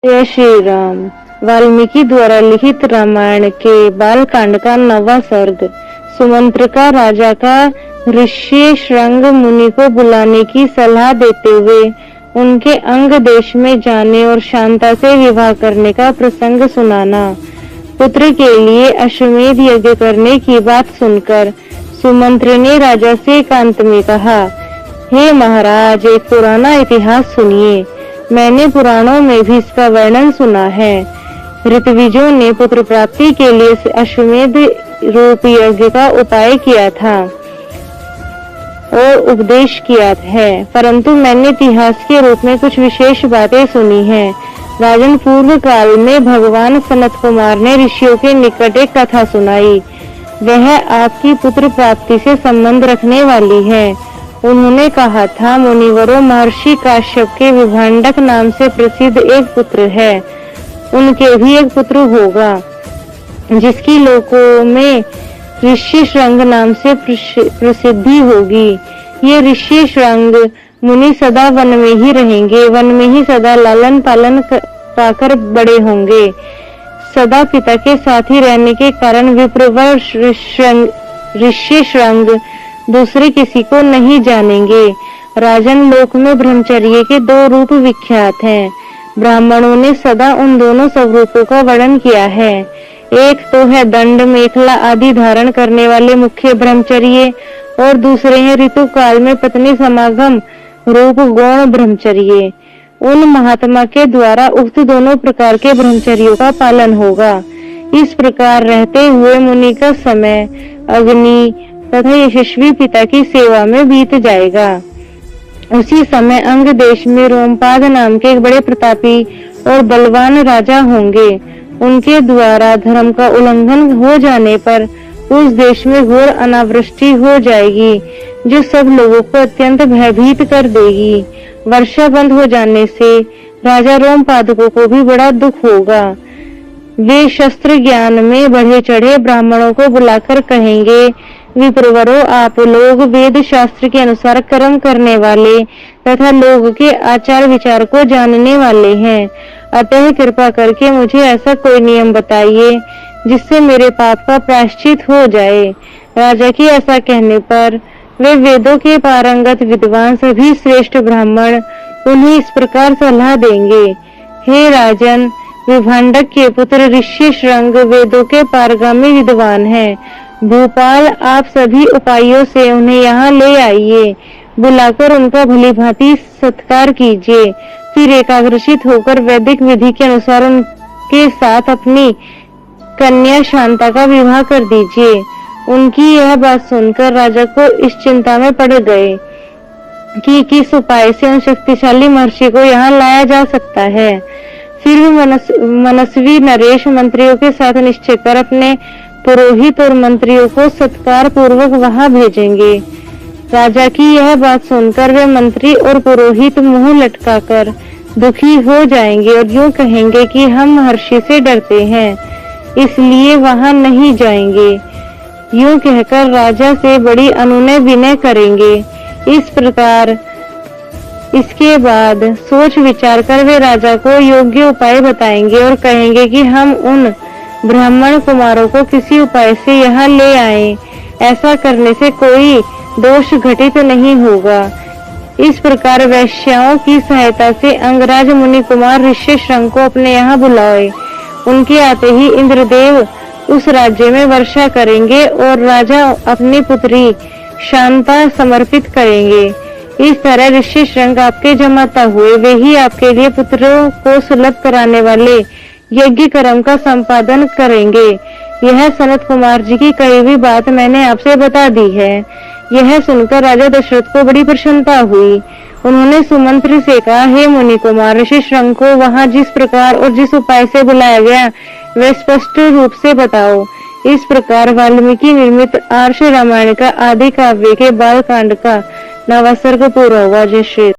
जय श्री राम। वाल्मीकि द्वारा लिखित रामायण के बालकांड का 9वां सर्ग। सुमंत्रिका राजा का ऋषि श्रृंग मुनि को बुलाने की सलाह देते हुए उनके अंग देश में जाने और शांता से विवाह करने का प्रसंग सुनाना। पुत्र के लिए अश्वमेध यज्ञ करने की बात सुनकर सुमंत्र ने राजा से एकांत में कहा, हे महाराज, एक पुराना इतिहास सुनिए। मैंने पुराणों में भी इसका वर्णन सुना है। ऋत्विजों ने पुत्र प्राप्ति के लिए अश्वमेध रूप यज्ञ का उपाय किया था और उपदेश किया है, परंतु मैंने इतिहास के रूप में कुछ विशेष बातें सुनी हैं। राजन, पूर्व काल में भगवान सनत कुमार ने ऋषियों के निकट एक कथा सुनाई। वह आपकी पुत्र प्राप्ति से संबंध रखने वाली है। उन्होंने कहा था, मुनिवरों, महर्षि काश्यप के विभांडक नाम से प्रसिद्ध एक पुत्र है। उनके भी एक पुत्र होगा जिसकी लोकों में ऋषि श्रृंग नाम से प्रसिद्धि होगी। ये ऋषि श्रृंग मुनि सदा वन में ही रहेंगे, वन में ही सदा लालन पालन पाकर बड़े होंगे। सदा पिता के साथ ही रहने के कारण विप्रवर ऋषि श्रृंग दूसरे किसी को नहीं जानेंगे। राजन, लोक में ब्रह्मचर्य के 2 रूप विख्यात हैं। ब्राह्मणों ने सदा उन दोनों स्वरूपों का वर्णन किया है। एक तो है दंड मेखला आदि धारण करने वाले मुख्य ब्रह्मचर्य और दूसरे हैं ऋतु काल में पत्नी समागम रूप गौण ब्रह्मचर्य। उन महात्मा के द्वारा उक्त दोनों प्रकार के ब्रह्मचर्यों का पालन होगा। इस प्रकार रहते हुए मुनि का समय अग्नि तथा यशस्वी पिता की सेवा में बीत जाएगा। उसी समय अंग देश में रोमपाद नाम के एक बड़े प्रतापी और बलवान राजा होंगे। उनके द्वारा धर्म का उल्लंघन हो जाने पर उस देश में घोर अनावृष्टि हो जाएगी, जो सब लोगों को अत्यंत भयभीत कर देगी। वर्षा बंद हो जाने से राजा रोमपादकों को भी बड़ा दुख होगा। वे शस्त्र ज्ञान में बढ़े चढ़े ब्राह्मणों को बुलाकर कहेंगे, विप्रवरों, आप लोग वेद शास्त्र के अनुसार कर्म करने वाले तथा लोग के आचार विचार को जानने वाले हैं। अतः कृपा करके मुझे ऐसा कोई नियम बताइए जिससे मेरे पाप का प्रायश्चित हो जाए। राजा के ऐसा कहने पर वे वेदों के पारंगत विद्वान सभी श्रेष्ठ ब्राह्मण उन्हें इस प्रकार सलाह देंगे, हे राजन, विभांडक के पुत्र ऋषि श्रृंग वेदों के पारगामी विद्वान हैं। भोपाल, आप सभी उपायों से उन्हें यहाँ ले आइए। बुलाकर उनका भलीभांति सत्कार कीजिए। फिर एकाग्रचित होकर वैदिक विधि के अनुसार उनके साथ अपनी कन्या शांता का विवाह कर दीजिए। उनकी यह बात सुनकर राजा को इस चिंता में पड़ गए कि किस उपाय से उन शक्तिशाली महर्षि को यहाँ लाया जा सकता है। फिर भी मनस्वी नरेश मंत्रियों के साथ निश्चय कर अपने पुरोहित और मंत्रियों को सत्कार पूर्वक वहां भेजेंगे। राजा की यह बात सुनकर वे मंत्री और पुरोहित मुंह लटकाकर दुखी हो जाएंगे और यूं कहेंगे कि हम महर्षि से डरते हैं, इसलिए वहां नहीं जाएंगे। यूं कहकर राजा से बड़ी अनुनय विनय करेंगे। इस प्रकार इसके बाद सोच विचार कर वे राजा को योग्य उपाय बताएंगे और कहेंगे कि हम उन ब्राह्मण कुमारों को किसी उपाय से यहाँ ले आए। ऐसा करने से कोई दोष घटित नहीं होगा। इस प्रकार वैश्याओं की सहायता से अंगराज मुनि कुमार ऋषि श्रृंग को अपने यहाँ बुलाए। उनके आते ही इंद्रदेव उस राज्य में वर्षा करेंगे और राजा अपनी पुत्री शांता समर्पित करेंगे। इस तरह ऋषि श्रृंग आपके जमाता हुए वे ही आपके लिए पुत्रों को सुलभ कराने वाले यज्ञ कर्म का संपादन करेंगे। यह सनत कुमार जी की कही हुई बात मैंने आपसे बता दी है। यह सुनकर राजा दशरथ को बड़ी प्रसन्नता हुई। उन्होंने सुमंत्र से कहा, हे मुनि कुमार, ऋषि श्रृंग को वहां जिस प्रकार और जिस उपाय से बुलाया गया वह स्पष्ट रूप से बताओ। इस प्रकार वाल्मीकि निर्मित आर्ष रामायण का आदि काव्य के बालकांड का 9वां सर्ग पूरा हुआ। जय श्री